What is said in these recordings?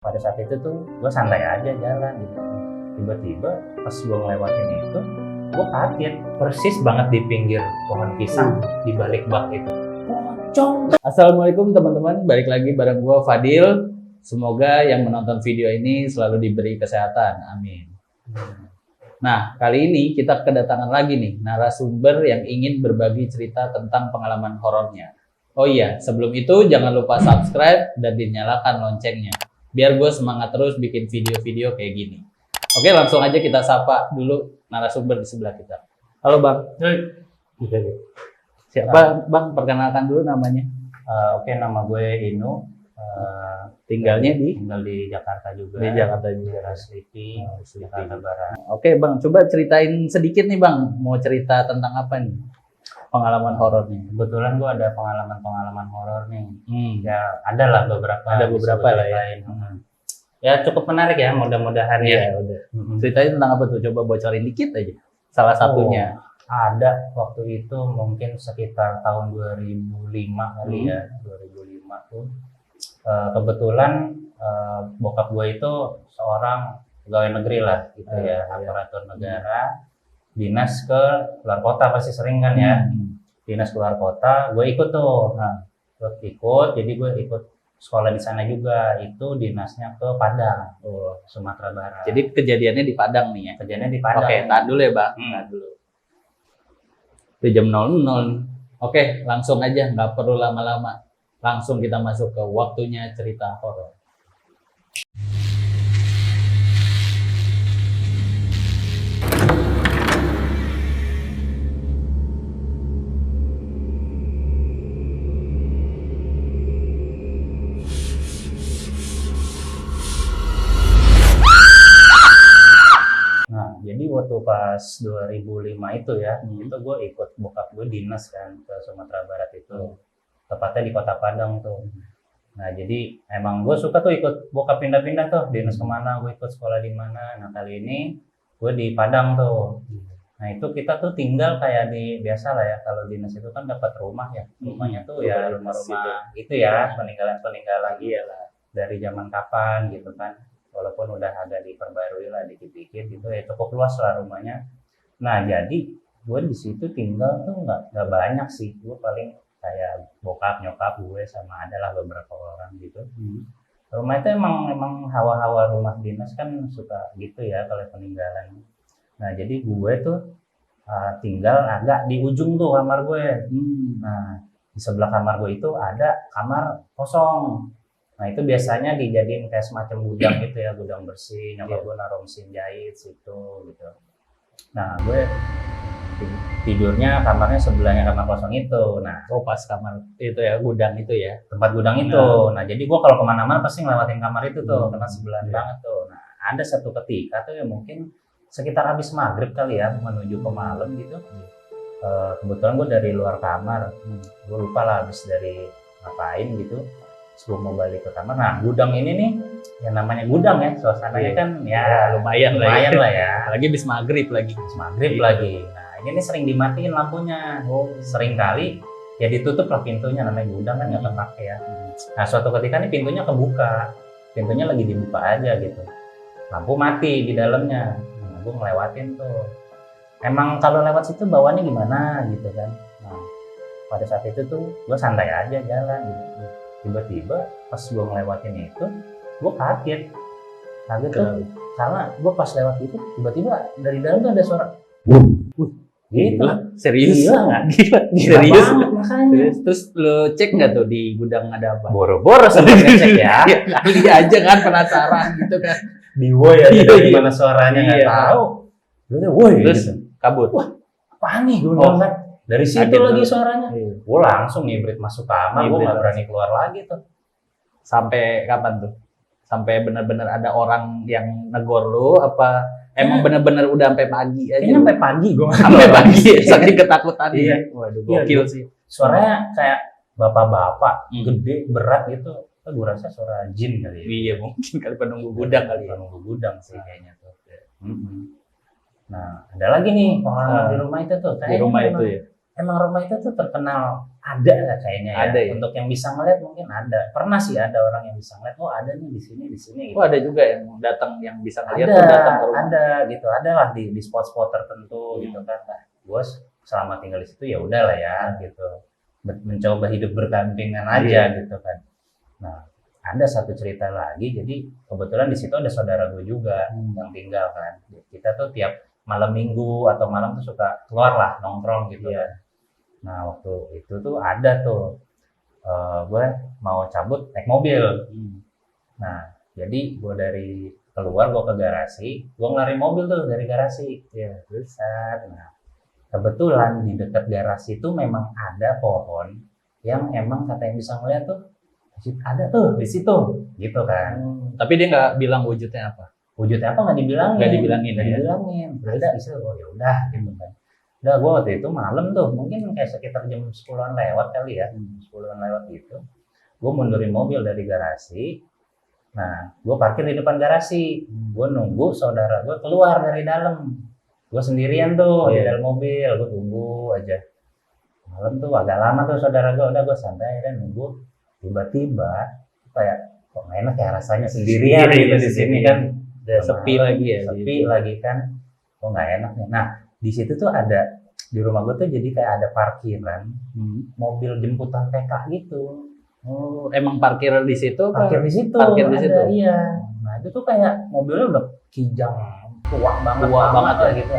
Pada saat itu tuh gue santai aja jalan gitu. Tiba-tiba pas gue ngelewatin itu, gue kaget persis banget di pinggir pohon pisang di balik bak itu. Pocong. Assalamualaikum teman-teman, balik lagi bareng gue Fadil. Semoga yang menonton video ini selalu diberi kesehatan, amin. Nah, kali ini kita kedatangan lagi nih narasumber yang ingin berbagi cerita tentang pengalaman horornya. Oh iya, sebelum itu jangan lupa subscribe dan dinyalakan loncengnya, biar gue semangat terus bikin video-video kayak gini. Oke, langsung aja kita sapa dulu narasumber di sebelah kita. Halo Bang. Siapa Bang? Perkenalkan dulu namanya. Oke, nama gue Inu. Tinggal di Jakarta juga. Di Jakarta juga. Daerah Selipi, Jakarta Barat. Oke Bang, coba ceritain sedikit nih Bang. Mau cerita tentang apa nih? Pengalaman horornya. Kebetulan gue ada pengalaman horor nih. Ya, ada lah beberapa. Ada beberapa lah ya. Ya cukup menarik ya, mudah-mudahan ya. Udah. Ceritain tentang apa tuh? Coba bocorin dikit aja. Salah satunya. Ada waktu itu mungkin sekitar tahun 2005 kali ya. 2005 tuh. Kebetulan bokap gue itu seorang pegawai negeri lah gitu ya, aparatur negara, dinas ke luar kota pasti sering kan ya, dinas ke luar kota, gue ikut tuh, jadi gue ikut sekolah di sana juga, itu dinasnya ke Padang, Sumatera Barat. Jadi kejadiannya di Padang nih ya? Kejadiannya di Padang. Oke, tahan dulu ya Bang, tahan dulu. Itu jam 00. Oke, langsung aja, nggak perlu lama-lama. Langsung kita masuk ke waktunya cerita horor. Nah, jadi waktu pas 2005 itu ya, itu gue ikut bokap gue dinas kan ke Sumatera Barat itu. Tepatnya di Kota Padang tuh. Nah, jadi emang gue suka tuh ikut bokap pindah-pindah tuh, dinas kemana, gue ikut sekolah di mana. Nah, kali ini gue di Padang tuh. Nah, itu kita tuh tinggal kayak di, biasa lah ya, kalau dinas itu kan dapat rumah ya. Rumahnya tuh ya rumah-rumah itu ya, peninggalan-peninggalan dari zaman kapan gitu kan. Walaupun udah agak diperbarui lah dikit-dikit gitu ya, cukup luas lah rumahnya. Nah, jadi gue di situ tinggal tuh nggak banyak sih, gue paling kayak bokap nyokap gue sama adalah beberapa orang gitu. Rumah itu emang hawa-hawa rumah dinas kan suka gitu ya kalau peninggalan. Nah, jadi gue tuh tinggal agak di ujung tuh kamar gue. Nah, di sebelah kamar gue itu ada kamar kosong. Nah, itu biasanya dijadiin kayak semacam gudang gitu ya, gudang bersih. Nyokap gue naruh mesin jahit situ gitu. Nah, gue tidurnya kamarnya sebelahnya kamar kosong itu. Nah, pas kamar itu ya, gudang itu ya, tempat gudang itu. Nah, jadi gua kalau kemana-mana pasti ngelewatin kamar itu tuh, karena sebelahan banget tuh. Nah, ada satu ketika tuh ya mungkin sekitar habis maghrib kali ya, menuju ke malam gitu. Kebetulan gue dari luar kamar, gue lupa lah habis dari ngapain gitu. Sebelum mau balik ke kamar, nah gudang ini nih, yang namanya gudang ya, suasananya kan ya lumayan lah ya. Apalagi bis maghrib lagi. Lagi. Nah, ini sering dimatiin lampunya. Sering kali ya ditutup lah pintunya, namanya gudang kan nggak terpakai ya. Nah, suatu ketika nih pintunya kebuka, pintunya lagi dibuka aja gitu, lampu mati di dalamnya. Nah, gue ngelewatin tuh, emang kalau lewat situ bawaannya gimana gitu kan. Nah, pada saat itu tuh gue santai aja jalan gitu. Tiba-tiba pas gue ngelewatin itu, gue kaget tuh, karena gue pas lewat itu tiba-tiba dari dalam tuh ada suara gitu. Serius? Gila nggak? Serius? Makanya. Terus lo cek nggak tuh di gudang ada apa? Boro-boro sampai ngecek ya. Kali aja kan, penasaran gitu kan. Di woi ya, dari mana suaranya nggak tahu. Woi, terus gitu. kabur. Wah, apaan nih gue bilang kan. Dari situ Kaget lagi tuh suaranya. Gue langsung ngibrit masuk kamar, gue nggak berani keluar lagi tuh. Sampai kapan tuh? Sampai benar-benar ada orang yang negor lu apa emang benar-benar udah sampai pagi aja? Kayaknya sampai pagi gue. Sampai pagi saking ketakutan. Iya. Waduh, Iya, gokil sih. Suaranya kayak bapak-bapak gede berat gitu. Gue rasa suara jin kali ya. Iya, mungkin kali penunggu gudang kali ya. Penunggu gudang sih kayaknya tuh. Nah, ada lagi nih pengalaman di rumah itu tuh. Di rumah itu ya. emang rumah itu tuh terkenal ada lah kayaknya ya. Ada ya? Untuk yang bisa ngeliat mungkin ada. Pernah sih ada orang yang bisa ngeliat, oh ada nih di sini gitu. Oh, ada juga yang datang yang bisa ngeliat Ada, tuh datang ke rumah. ada gitu, ada lah di spot-spot tertentu gitu kan. Nah, gue selama tinggal di situ ya udah lah ya gitu, mencoba hidup berdampingan aja gitu kan. Nah, ada satu cerita lagi, jadi kebetulan di situ ada saudara gue juga yang tinggal kan. Kita tuh tiap malam minggu atau malam tuh suka keluar lah nongkrong gitu kan. Nah, waktu itu tuh ada tuh gue mau cabut naik mobil. Nah, jadi gue dari keluar, gue ke garasi, gue ngelarin mobil tuh dari garasi. Ya, terus nah, kebetulan di dekat garasi itu memang ada pohon yang emang kata yang bisa ngeliat tuh ada tuh di situ, gitu kan. Tapi dia nggak bilang wujudnya apa. Wujudnya apa nggak dibilangin. Nggak dibilangin. Ada istilah, oh ya udah gitu kan. Udah, gue waktu itu malam tuh, mungkin kayak sekitar jam 10-an lewat kali ya, 10-an lewat gitu. Gue mundurin mobil dari garasi. Nah, gue parkir di depan garasi. Gue nunggu saudara gue keluar dari dalam. Gue sendirian tuh di dalam mobil. Gue tunggu aja. Malam tuh agak lama tuh saudara gue. Udah gue santai dan nunggu. Tiba-tiba kayak kok gak enak ya rasanya sendirian gitu di sini kan. Udah sepi lagi ya. Sepi lagi kan. Kok nggak enak nih. Nah, di situ tuh ada di rumah gue tuh jadi kayak ada parkiran mobil jemputan TK gitu. Oh, emang parkir di situ? Parkir di situ. Parkir di situ. Iya. Nah, itu tuh kayak mobilnya udah kijang, tua banget lah gitu.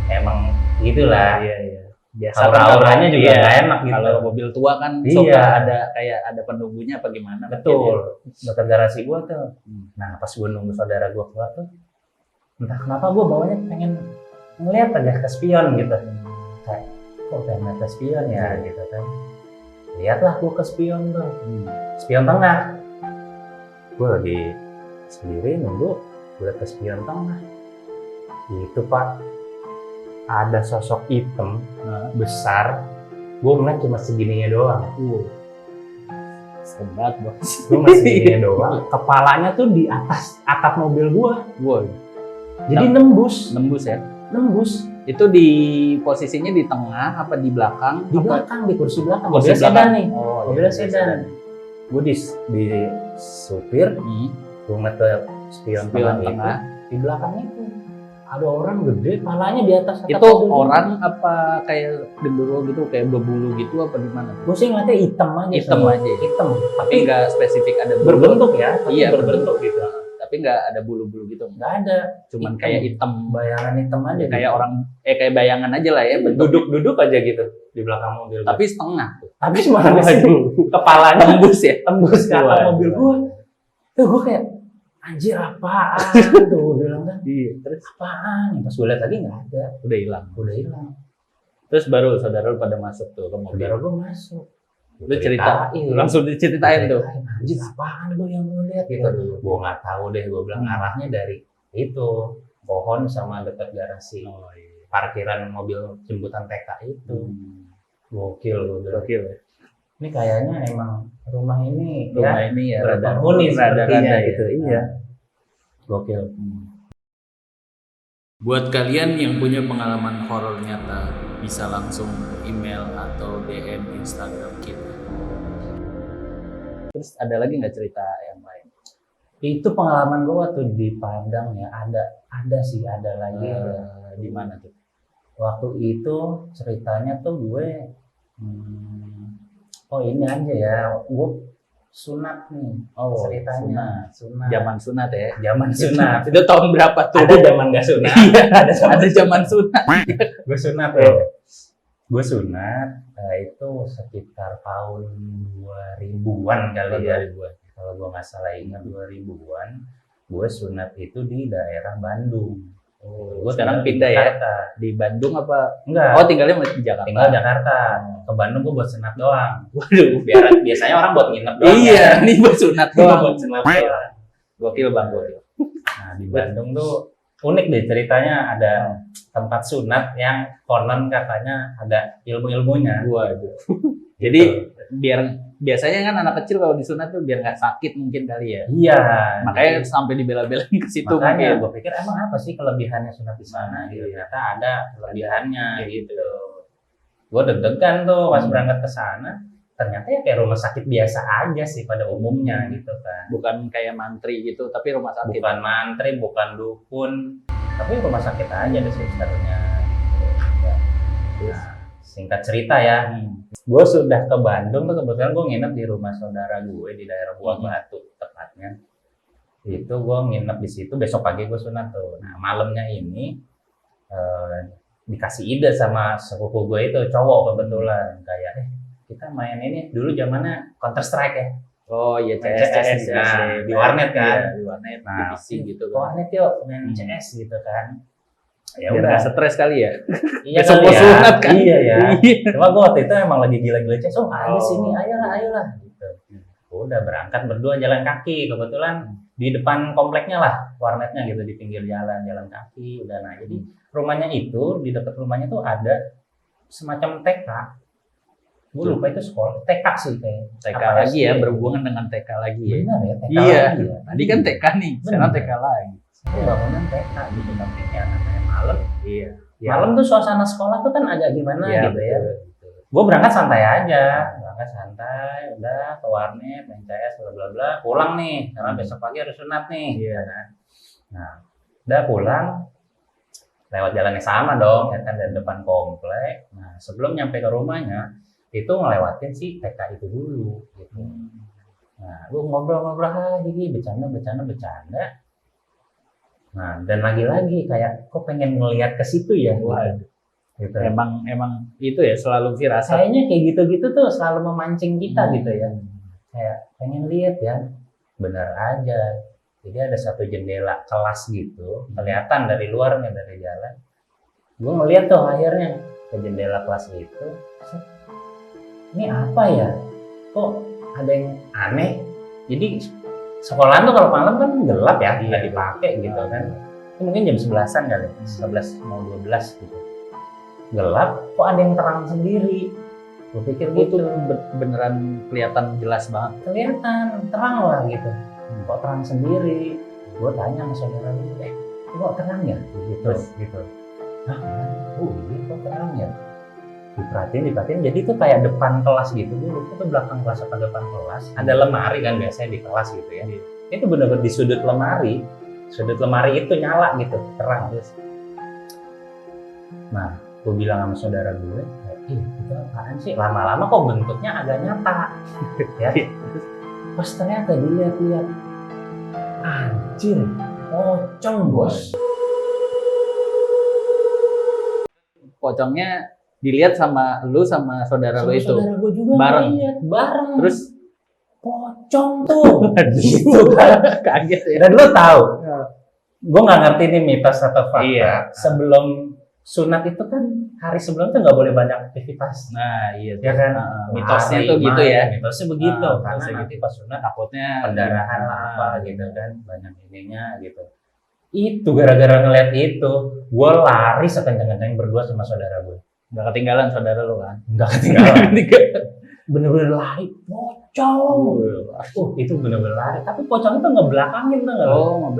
Emang gitulah. Iya. Biasa auranya juga nggak enak gitu. Kalau mobil tua kan suka ada kayak ada penunggunya apa gimana? Betul. Dekat garasi gua tuh. Nah, pas gua nunggu saudara gua keluar tuh, entah kenapa gua bawanya pengen ngeliat aja ke spion gitu. Kayak kok pengen ngeliat ke spion ya gitu kan. Lihatlah gue ke spion tuh, spion tengah. Gue lagi sendiri nunggu, gue ke spion tengah. Itu Pak, ada sosok hitam besar. Gue ngeliat cuma segininya doang. Sebat bos. Gue masih segininya doang. Kepalanya tuh di atas atap mobil gue. Jadi nembus ya. Nembus. Itu di posisinya di tengah apa di belakang? Di belakang, di kursi belakang. Kursi sedan nih. Mobilnya sedan. Gue di supir, gue ngeliat ke spion tengah. Di belakangnya itu ada orang gede, palanya di atas. Itu orang apa kayak gendero gitu, kayak berbulu gitu apa gimana? Gue sih ngeliatnya hitam aja. Hitam. Tapi nggak spesifik ada bulu. Berbentuk ya. Iya, berbentuk gitu. Tapi nggak ada bulu-bulu gitu. Nggak ada. Cuman kayak hitam. Bayangan hitam aja. Kayak orang, kayak bayangan aja lah ya. Duduk-duduk aja gitu di belakang mobil. Tapi setengah. Tapi malah kepalanya tembus ya. Tembus ke atas mobil gue. Tuh gue kayak anjir apaan tuh gue bilang kan. Terus apaan? Pas gue lihat lagi nggak ada. Udah hilang. Terus baru saudara lu pada masuk tuh ke mobil. Saudara gue masuk. Lu cerita, langsung diceritain tuh. Anjir apaan lu yang lu lihat gitu. Gue nggak tahu deh, gue bilang arahnya dari itu pohon sama dekat garasi parkiran mobil jemputan TK itu. Gokil ya. Ini kayaknya emang rumah ini ya berpenghuni sepertinya gitu. Iya. Gokil. Buat kalian yang punya pengalaman horor nyata, bisa langsung email atau DM Instagram kita. Terus ada lagi nggak cerita yang lain? Itu pengalaman gue waktu di Padang ya, ada sih lagi. Di mana tuh? Waktu itu ceritanya tuh gue, ini aja ya, gue sunat nih. Ceritanya. Sunat. Zaman sunat ya? Zaman sunat. Itu tahun berapa tuh? Ada zaman nggak sunat. Iya, ada zaman sunat. Gue sunat ya. Gue sunat itu sekitar tahun 2000-an kali ya. Kalau gue nggak salah ingat 2000-an. Gue sunat itu di daerah Bandung. Gue sekarang pindah ya? Di Bandung apa? Enggak. Oh, tinggalnya masih di Jakarta. Tinggal di Jakarta. Ke Bandung gue buat sunat doang. Waduh, biasanya orang buat nginep doang. Iya, ini buat sunat doang. Buat sunat doang. Gokil Bang, gokil. Nah, di Bandung tuh unik deh ceritanya, ada tempat sunat yang konon katanya ada ilmu-ilmunya. Waduh. Jadi biasanya kan anak kecil kalau disunat tuh biar nggak sakit mungkin kali ya. Iya. Makanya sampai dibela-belain ke situ. Makanya gue pikir emang apa sih kelebihannya sunat di sana? Gitu. Ternyata ada kelebihannya gitu. Gue deg-degan tuh pas Hmm. berangkat ke sana. Ternyata ya kayak rumah sakit biasa aja sih pada umumnya gitu kan. Bukan kayak mantri gitu, tapi rumah sakit. Bukan mantri, bukan dukun, tapi rumah sakit aja ada susternya. Nah, singkat cerita ya, gue sudah ke Bandung tuh kebetulan gue nginep di rumah saudara gue di daerah Buah Batu tepatnya. Itu gue nginep di situ, besok pagi gue sunat tuh. Nah malamnya ini dikasih ide sama sepupu gue itu cowok kebetulan kayak kita main ini dulu zamannya Counter Strike ya. Oh iya, Main CS, ya, di warnet kan. Iya, di warnet, Nah, di PC gitu ke kan. warnet yuk main CS gitu kan. Ya Biar udah. nggak stres kali ya. Iya Besok kali mau ya. sunat kan? Iya ya. Iya. Cuma gue waktu itu emang lagi gila-gila CS. Oh ayo Oh. sini, ayolah gitu. Udah berangkat berdua jalan kaki kebetulan di depan kompleknya lah warnetnya gitu di pinggir jalan kaki. Udah nah jadi rumahnya itu di dekat rumahnya tuh ada semacam TK. Gue lupa itu sekolah TK sih kayak. TK Apa lagi SD? ya, berhubungan dengan TK lagi ya. Benar ya TK Iya. lagi ya. Tadi kan TK nih, sekarang Bener. TK lagi. Itu bangunan TK gitu tapi ya namanya malam. Iya. Malam tuh suasana sekolah tuh kan agak gimana Iya, gitu ya. betul. Gue berangkat santai aja, udah ke warnet, main CS, bla bla bla, pulang nih, karena besok pagi harus sunat nih. Iya. Kan? Nah, udah pulang, lewat jalan yang sama dong, ya kan dari depan komplek. Nah, sebelum nyampe ke rumahnya, itu ngelewatin si TK itu dulu, gitu. Nah, gue ngobrol-ngobrol, bercanda. Nah, dan lagi-lagi kayak, kok pengen ngeliat ke situ ya? Waduh. Gitu. Emang itu ya selalu firasat. Kayaknya kayak gitu-gitu tuh selalu memancing kita gitu ya. Hmm. Kayak pengen lihat ya, benar aja. Jadi ada satu jendela kelas gitu, kelihatan dari luar nih dari jalan. Gue ngeliat tuh akhirnya ke jendela kelas itu. Ini apa ya? Kok ada yang aneh? Jadi sekolahan tuh kalau malam kan gelap ya, nggak dipakai gitu kan. Itu mungkin jam 11-an kali, 11 mau 12 gitu. Gelap, kok ada yang terang sendiri? Gue pikir Itu gitu. beneran kelihatan jelas banget. Kelihatan terang lah gitu. Kok terang sendiri? Gue tanya sama saudara gue, kok terang ya? Gitu. Hah? Oh iya kok terang ya? Diperhatiin. Jadi tuh kayak depan kelas gitu dulu. Itu belakang kelas apa depan kelas? Ada lemari kan biasanya di kelas gitu ya. Itu bener-bener di sudut lemari. Sudut lemari itu nyala gitu, terang terus. Nah, gue bilang sama saudara gue, itu apaan sih? Lama-lama kok bentuknya agak nyata, ya. Pas ternyata dilihat-lihat, anjir, pocong bos. Pocongnya dilihat sama lu sama saudara lu itu. Saudara gue juga Bareng. ngeliat, bareng. Terus pocong tuh, gitu kan. kaget ya. Dan lo tahu, gue nggak ngerti nih mitos atau fakta. Iya. Sebelum sunat itu kan hari sebelum tuh nggak boleh banyak aktivitas. Nah, iya Ya kan, mitosnya lari, tuh gitu main, ya. Mitosnya begitu, Ah, karena mitosnya nanti pas sunat Takutnya pendarahan lah apa gitu kan, banyak ininya gitu. Itu gara-gara ngeliat itu, gue lari sekencang-kencang berdua sama saudara gue. nggak ketinggalan saudara lu kan. Nggak ketinggalan. Bener-bener lari, pocong. Itu bener-bener lari. Tapi pocong itu ngebelakangin tuh nggak?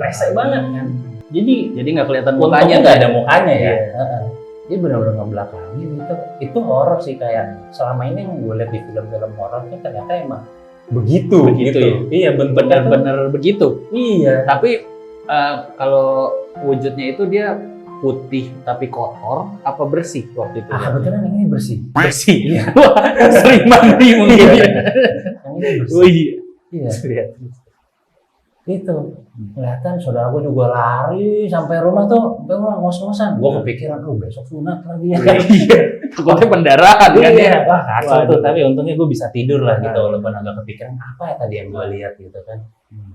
Resek banget kan. Jadi nggak kelihatan untungnya mukanya nggak ada mukanya ya. Iya. Dia benar-benar ngebelakangin gitu. Itu horor sih kayak selama ini yang gue lihat di film-film horor tuh ternyata emang begitu Begitu gitu. Iya bener-bener begitu. Iya. Tapi kalau wujudnya itu dia putih tapi kotor apa bersih waktu itu? Kebetulan yang ini bersih. Bersih. Iya. Sering mandi mungkin Iya. ya. Yang ini bersih. Oh iya. Iya. Itu kelihatan saudara gue juga lari sampai rumah tuh, sampai rumah ngos-ngosan. Gue kepikiran, besok sunat lagi ya. Iya. Takutnya pendarahan kan ya. Wah kacau tuh. Waduh. Tapi untungnya gue bisa tidur lah gitu, walaupun agak kepikiran apa ya tadi yang gue lihat gitu kan.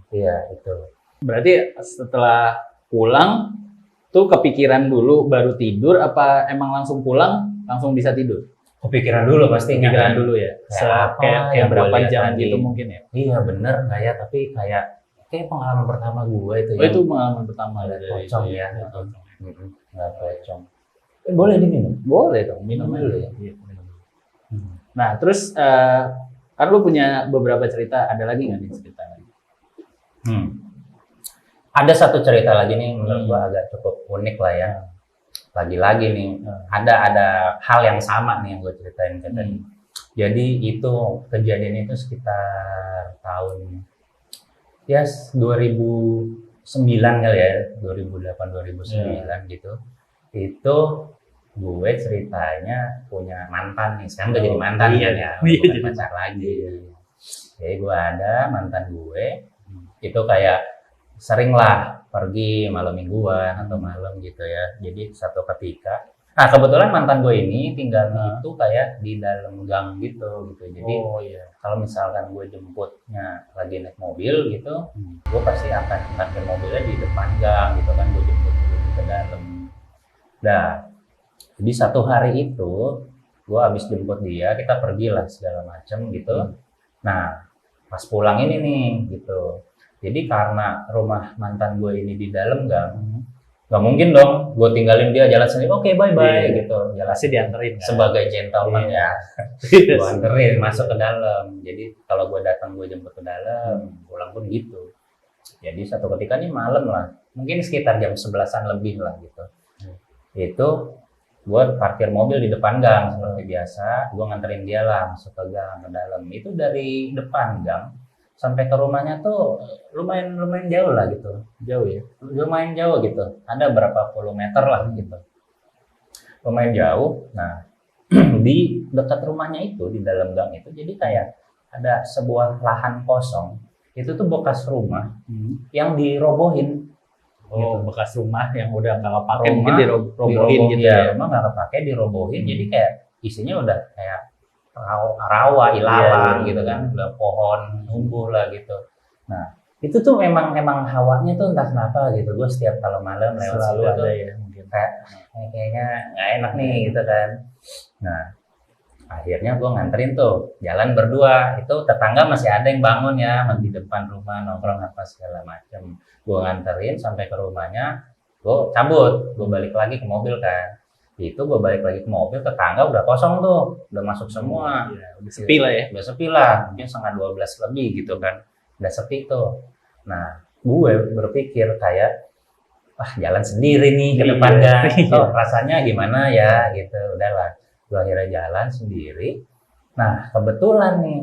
Iya itu. Berarti setelah pulang tuh kepikiran dulu baru tidur apa emang langsung pulang langsung bisa tidur? Kepikiran dulu pastinya. Kepikiran kan. dulu ya. Kayak apa Kayak yang berapa gua lihat jam tadi. gitu mungkin ya. Iya bener kayak tapi kayak pengalaman pertama gue itu. Oh itu pengalaman pertama Ada dari pocong itu ya. Pocong. Nggak pocong. Boleh diminum? Boleh dong minum Minum dulu dulu ya. ya? Nah terus kan lu punya beberapa cerita, ada lagi nggak nih cerita lagi? Ada satu cerita lagi nih menurut gue agak cukup unik lah ya. lagi-lagi nih ada hal yang sama nih yang gue ceritain ke tadi. Jadi itu kejadian itu sekitar tahun 2009 kali ya, 2008 2009 gitu. Itu gue ceritanya punya mantan nih, sekarang udah jadi mantan ya, bukan pacar lagi. Jadi gue ada mantan gue, itu kayak sering lah pergi malam mingguan atau malam gitu ya. Jadi satu ketika, nah kebetulan mantan gue ini tinggalnya itu kayak di dalam gang gitu. Jadi kalau misalkan gue jemputnya lagi naik mobil gitu, gue pasti akan parkir mobilnya di depan gang gitu kan, gue jemput dulu ke dalam. Nah, jadi satu hari itu gue habis jemput dia, kita pergilah segala macem gitu. Nah, pas pulang ini nih gitu. Jadi karena rumah mantan gue ini di dalam gang, nggak mungkin dong gue tinggalin dia jalan sendiri. Oke, bye gitu. Jalan Pasti dianterin kan? sebagai gentleman ya. Gue anterin masuk ke dalam. Jadi kalau gue datang gue jemput ke dalam, pulang pun gitu. Jadi satu ketika nih malam lah, mungkin sekitar jam 11-an lebih lah gitu. Itu gue parkir mobil di depan gang seperti biasa. Gue nganterin dia lah masuk ke gang ke dalam. Itu dari depan gang sampai ke rumahnya tuh lumayan jauh lah gitu. Jauh ya? Lumayan jauh gitu. Ada berapa puluh meter lah gitu. Lumayan jauh. Nah, di dekat rumahnya itu, di dalam gang itu, jadi kayak ada sebuah lahan kosong. Itu tuh bekas rumah yang dirobohin. Oh, gitu. bekas rumah yang udah nggak kepake Rumah mungkin dirobohin gitu ya? Rumah nggak kepake dirobohin, jadi kayak isinya udah kayak rawa, ilalang gitu kan, udah pohon tumbuh lah gitu. Nah, itu tuh memang hawanya tuh entah kenapa gitu. Gue setiap kalau malam lewat Selalu situ ada tuh ya mungkin. kayaknya nggak enak nih gitu kan. Nah, akhirnya gue nganterin tuh jalan berdua. Itu tetangga masih ada yang bangun ya di depan rumah nongkrong apa segala macem. Gue nganterin sampai ke rumahnya, gue cabut, gue balik lagi ke mobil kan. Itu gue balik lagi ke mobil, tetangga udah kosong tuh, udah masuk semua. Udah sepi lah ya? Udah sepi lah, mungkin 11:30 lebih gitu kan, udah sepi tuh. Nah, gue berpikir kayak, wah jalan sendiri nih ke depan gang, oh rasanya gimana ya gitu, udahlah. Gue akhirnya jalan sendiri. Nah, kebetulan nih,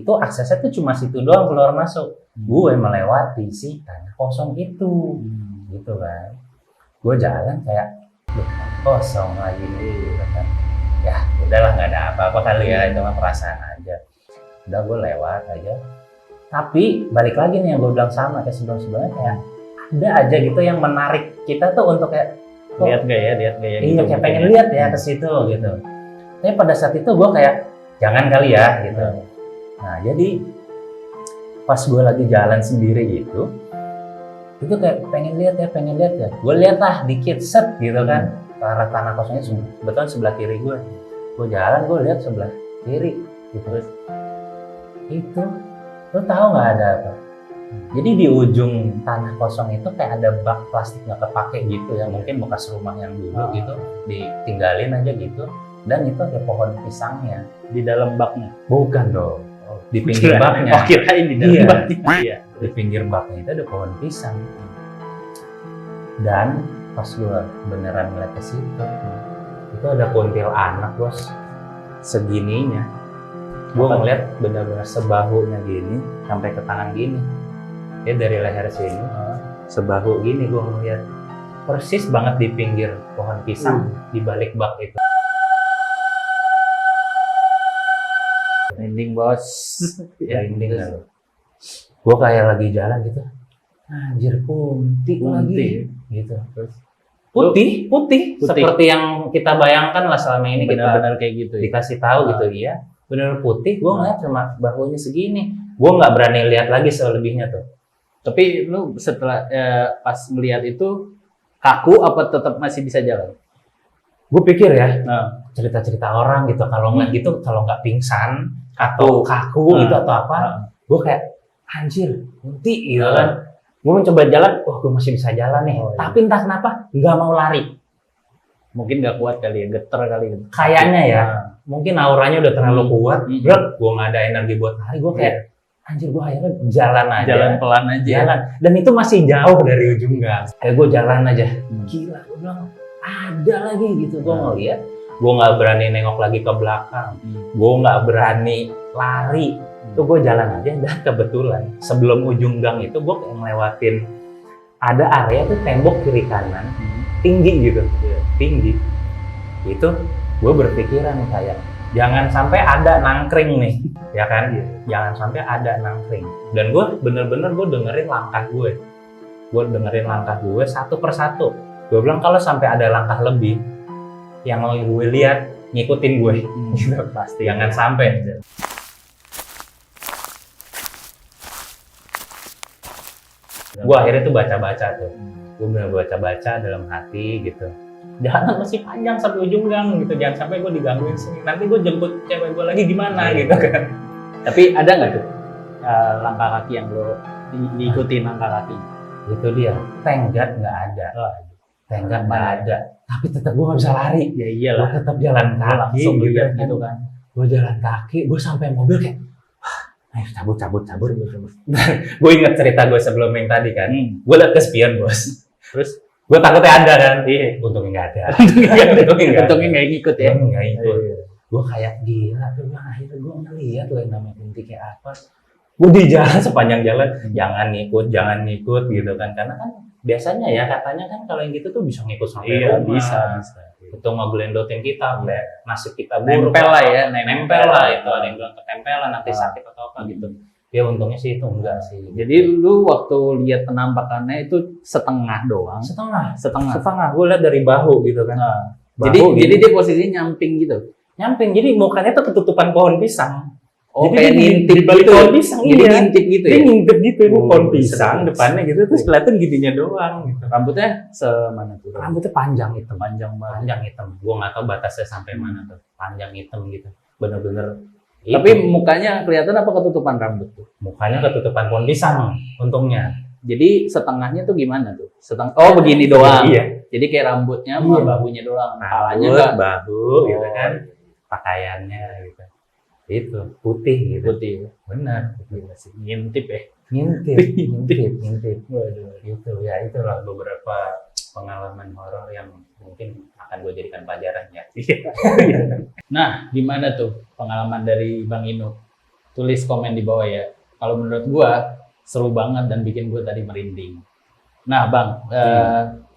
itu aksesnya tuh cuma situ doang keluar masuk. Gue melewati si tanah kosong itu, gitu kan. Gue jalan kayak, kosong lagi nih gitu kan. Ya udahlah nggak ada apa-apa kali ya, itu mah perasaan aja. Udah gue lewat aja. Tapi balik lagi nih yang gue bilang sama kayak sebelum-sebelumnya, kayak ada aja gitu yang menarik kita tuh untuk kayak lihat gak ya iya gitu, kayak pengen lihat ya ke situ gitu. Tapi pada saat itu gue kayak jangan kali ya gitu. Nah jadi pas gue lagi jalan sendiri itu kayak pengen lihat ya. Gue lihat lah dikit set gitu kan, ke arah tanah kosongnya kebetulan sebelah kiri gue. Gue jalan, gue lihat sebelah kiri gitu. Itu lo tahu nggak ada apa? Jadi di ujung tanah kosong itu kayak ada bak plastik nggak kepake gitu ya, mungkin bekas rumah yang dulu gitu ditinggalin aja gitu. Dan itu ada pohon pisangnya di dalam baknya. Bukan dong, di pinggir baknya. Oh, kirain di dalam baknya. Iya. Di pinggir baknya itu ada pohon pisang. Dan pas gue beneran ngeliat ke situ, itu ada kuntil anak bos, segininya. Gue ngeliat benar-benar sebahunya gini sampai ke tangan gini. Dia dari leher sini, sebahu gini gue ngeliat. Persis banget di pinggir pohon pisang, di balik bak itu. Ending bos. Ending kan. Gue kayak lagi jalan gitu. Anjir putih lagi gitu. Putih seperti yang kita bayangkan lah selama ini, benar-benar kayak gitu ya? Dikasih tahu gitu ya. Bener putih, gue ngeliat cuma bahunya segini. Gue nggak berani lihat lagi selebihnya tuh. Tapi lu setelah pas melihat itu kaku apa tetap masih bisa jalan? Gue pikir ya, cerita-cerita orang gitu, kalau ngeliat gitu, kalau nggak pingsan atau kaku gitu atau apa, gue kayak anjir, putih gitu kan. Gue mencoba jalan, gue masih bisa jalan nih. Tapi entah kenapa nggak mau lari. Mungkin nggak kuat kali ya, geter kali. Kayaknya ya, mungkin auranya udah terlalu kuat. Gue nggak ada energi buat lari. Gue kayak anjir, gue akhirnya jalan aja. Jalan pelan aja. Jalan. Dan itu masih jauh dari ujung gang. Kayak gue jalan aja. Gila, gue bilang ada lagi gitu. Gue ngeliat, gue nggak berani nengok lagi ke belakang, gue nggak berani lari. Itu gue jalan aja, dan kebetulan sebelum ujung gang itu gue kayak ngelewatin ada area tuh tembok kiri kanan tinggi gitu, tinggi. Itu gue berpikiran kayak jangan sampai ada nangkring nih, ya kan? Jangan sampai ada nangkring. Dan gue bener-bener gue dengerin langkah gue satu persatu. Gue bilang kalau sampai ada langkah lebih yang mau gue lihat ngikutin gue, gitu pasti. Jangan sampai. Gue akhirnya tuh baca-baca tuh, gue bener baca-baca dalam hati gitu. Jalan masih panjang sampai ujung gang gitu, jangan sampai gue digangguin sini. Nanti gue jemput cewek gue lagi gimana gitu kan. Tapi ada nggak tuh langkah kaki yang lo diikutin langkah kaki? Itu dia, thank God nggak ada. Thank God nggak ada. Tapi tetap gue nggak bisa lari. Ya iyalah. Gue tetap jalan kaki Langsung lihat gitu kan. Gue jalan kaki, gue sampai mobil kayak, ayo cabut. Gue ingat cerita gue sebelum yang tadi kan. Gue liat ke spion bos. Terus gue takutnya ada kan. Iya. Untungnya nggak ada. Untungnya nggak ngikut ya. Nggak ikut. Gue kayak gila. Akhirnya gue ngeliat loh yang namanya kunti kayak apa. Gue di jalan sepanjang jalan, jangan ngikut gitu kan. Karena kan biasanya ya katanya kan kalau yang gitu tuh bisa ngikut sampai rumah. Bisa. Itu ngegelendotin kita, nasib kita buruk. Nempel lah ya. Nempel lah itu. Ada yang bilang ketempelan, nanti sakit atau apa gitu. Ya untungnya sih itu enggak sih. Jadi lu waktu lihat penampakannya itu setengah doang. Setengah. Gue lihat dari bahu gitu kan. Jadi dia posisinya nyamping gitu. Nyamping. Jadi mukanya tuh ketutupan pohon pisang. Oh, jadi kayak ngintip balik gitu. pohon pisang. Jadi iya. ngintip gitu Dia ya. ngintip gitu, ini Oh, pohon pisang serius. depannya gitu, terus kelihatan giginya doang gitu. Rambutnya semana tuh? Rambutnya panjang hitam. Panjang banget. Panjang hitam. Gue nggak tahu batasnya sampai mana tuh. Panjang hitam gitu. Bener-bener. Tapi mukanya kelihatan apa ketutupan rambut tuh? Mukanya ketutupan pohon pisang. Untungnya. Jadi setengahnya tuh gimana tuh? Oh begini doang. Iya. Jadi kayak rambutnya sama bahunya doang. Kepalanya enggak. Bahu gitu kan. Pakaiannya gitu. Itu putih gitu. Putih. Benar. Gila sih. Ngintip ya. Ngintip. Gitu ya, itulah beberapa pengalaman horor yang mungkin akan gue jadikan pelajaran ya. Nah, gimana tuh pengalaman dari Bang Inu? Tulis komen di bawah ya. Kalau menurut gua seru banget dan bikin gua tadi merinding. Nah, Bang,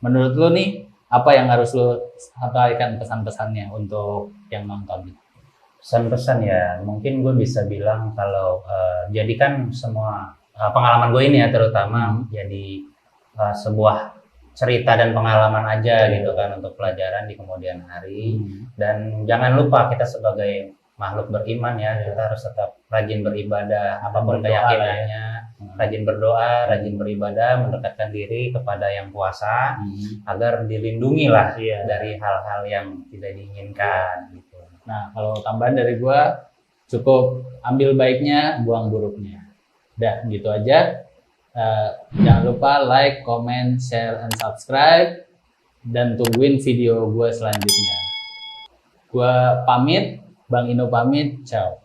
menurut lu nih apa yang harus lu sampaikan pesan-pesannya untuk yang nonton? Pesan-pesan ya, mungkin gue bisa bilang kalau jadikan semua pengalaman gue ini ya terutama jadi sebuah cerita dan pengalaman aja gitu kan untuk pelajaran di kemudian hari. Dan jangan lupa kita sebagai makhluk beriman ya, kita harus tetap rajin beribadah apapun Berdoa keyakinannya, rajin berdoa, rajin beribadah, mendekatkan diri kepada yang kuasa agar dilindungi lah dari hal-hal yang tidak diinginkan gitu. Nah, kalau tambahan dari gua cukup ambil baiknya, buang buruknya. Udah gitu aja. Jangan lupa like, comment, share, and subscribe, dan tungguin video gue selanjutnya. Gue pamit, Bang Inu pamit, ciao.